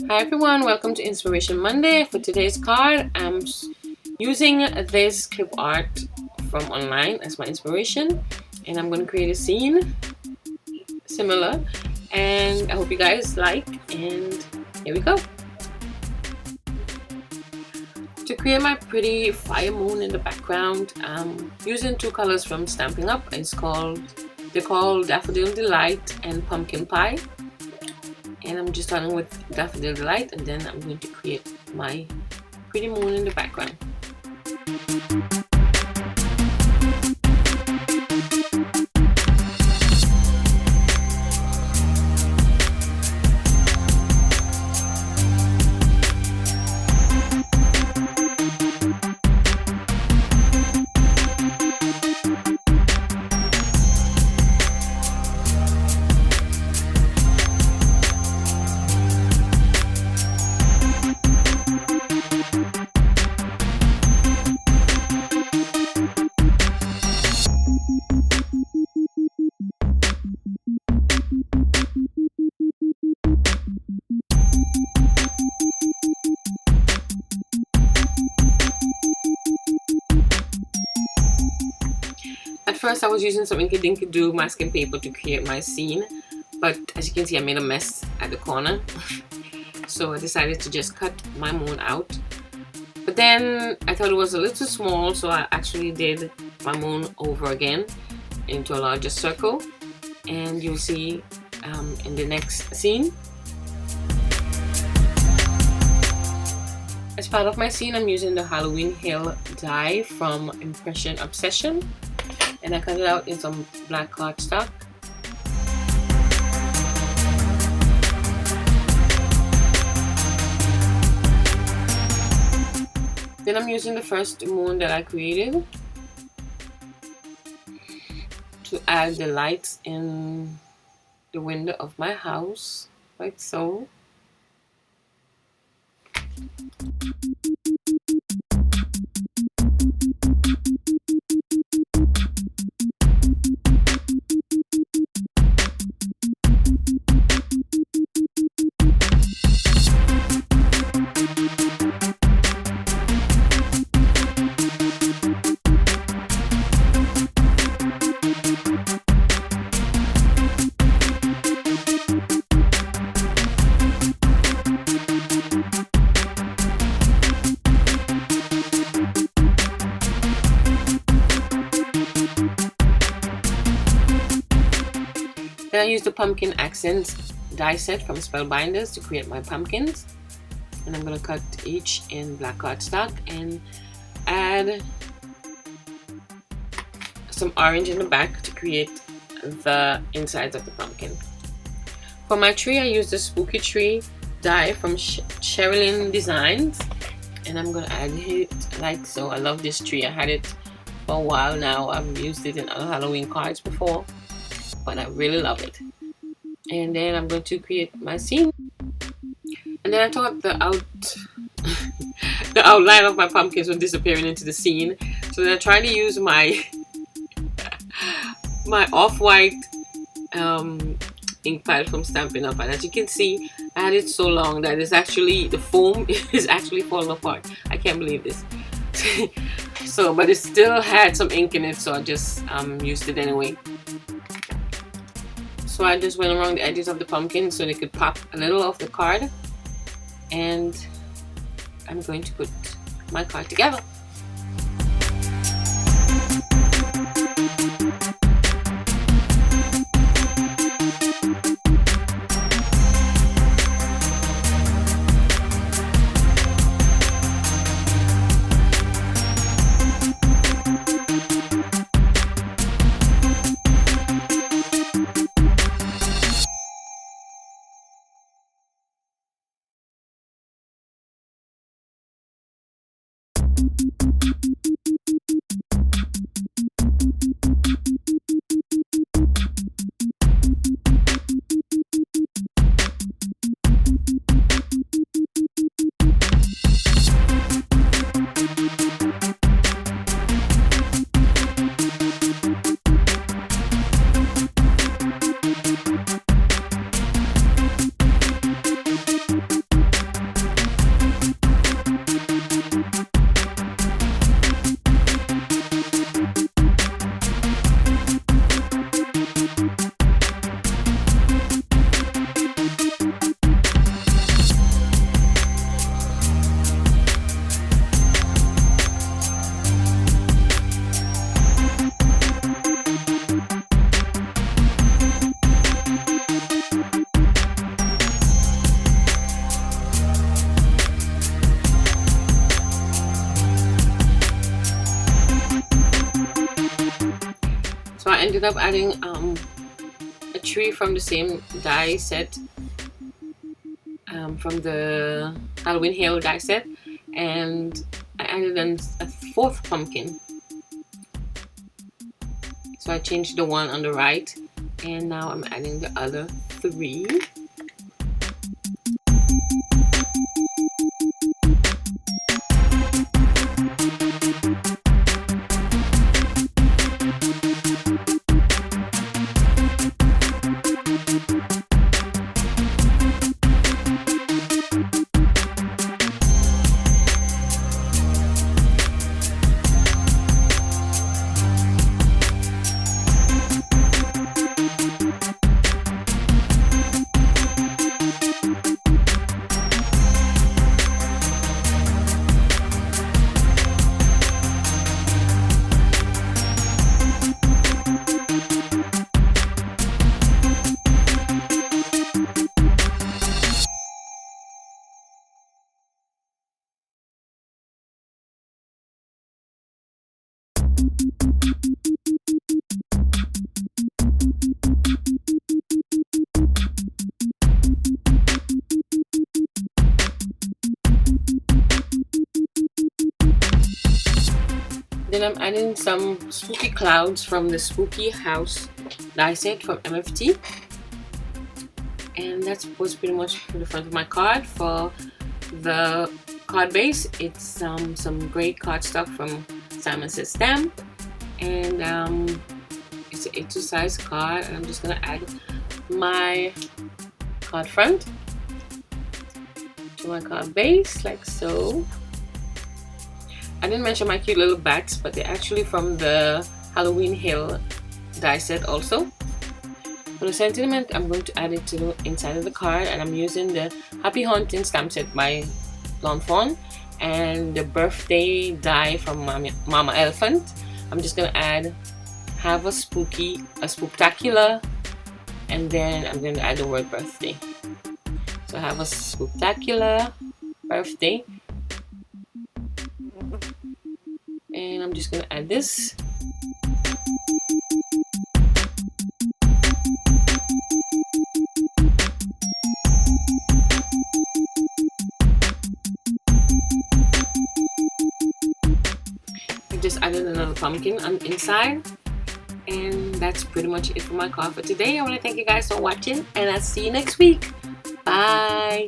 Hi everyone, welcome to Inspiration Monday. For today's card, I'm using this clip art from online as my inspiration, and I'm going to create a scene similar, and I hope you guys like, and here we go. To create my pretty fire moon in the background, I'm using two colors from Stampin Up. They're called Daffodil Delight and Pumpkin Pie. And I'm just starting with Daffodil Delight, and then I'm going to create my pretty moon in the background. At first I was using some Inky Dinky Doo masking paper to create my scene, but as you can see I made a mess at the corner. So I decided to just cut my moon out. But then I thought it was a little small, so I actually did my moon over again into a larger circle, and you'll see in the next scene. As part of my scene, I'm using the Halloween Hill die from Impression Obsession, and I cut it out in some black cardstock. Then I'm using the first moon that I created to add the lights in the window of my house, like so. Then I used the pumpkin accents die set from Spellbinders to create my pumpkins, and I'm going to cut each in black cardstock and add some orange in the back to create the insides of the pumpkin. For my tree, I used the spooky tree die from Cherry Lyn Designs, and I'm going to add it like so. I love this tree. I had it for a while now. I've used it in other Halloween cards before, but I really love it. And then I'm going to create my scene. And then I thought the outline of my pumpkins was disappearing into the scene. So then I tried to use my my off-white ink pad from Stampin' Up. And as you can see, I had it so long that it's actually, the foam is actually falling apart. I can't believe this. So, but it still had some ink in it, so I just used it anyway. So I just went around the edges of the pumpkin so they could pop a little off the card, and I'm going to put my card together. I ended up adding a tree from the same die set, from the Halloween Halo die set, and I added in a 4th pumpkin. So I changed the one on the right, and now I'm adding the other 3. Then I'm adding some spooky clouds from the Spooky House die set from MFT. And that was pretty much the front of my card. For the card base, it's some great cardstock from Simon Says Stamp. And it's an A2 size card. And I'm just going to add my card front to my card base, like so. I didn't mention my cute little bats, but they're actually from the Halloween Hill die set also. For the sentiment, I'm going to add it to the inside of the card, and I'm using the Happy Hunting stamp set by Lawn Fawn and the birthday die from Mama Elephant. I'm just gonna add have a spooktacular, and then I'm going to add the word birthday. So have a spooktacular birthday. And I'm just going to add this. I just added another pumpkin on the inside. And that's pretty much it for my card for today. I want to thank you guys for watching, and I'll see you next week. Bye.